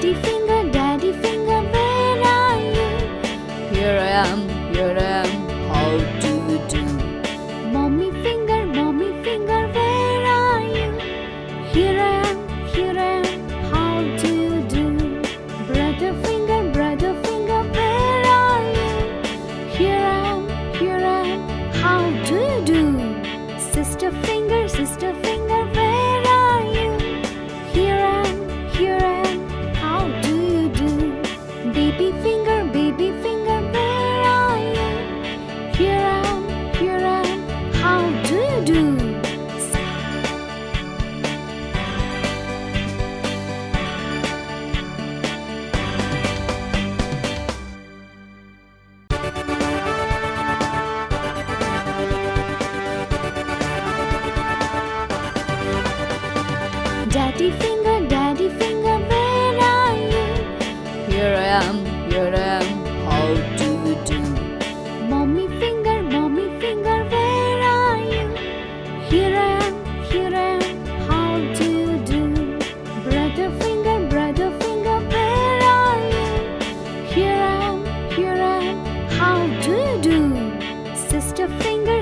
Daddy finger, where are you? Here I am, how do you do? Mommy finger, where are you? Here I am, how do you do? Brother finger, where are you? Here I am, how do you do? Sister finger, where are you? Here I am, how do you do? Baby finger, where are you? Here I am, how do you do? Daddy finger, where are you? Here I am, how do you do? Mommy finger, where are you? Here I am, how do you do? Brother finger, where are you? Here I am, how do you do? Sister finger,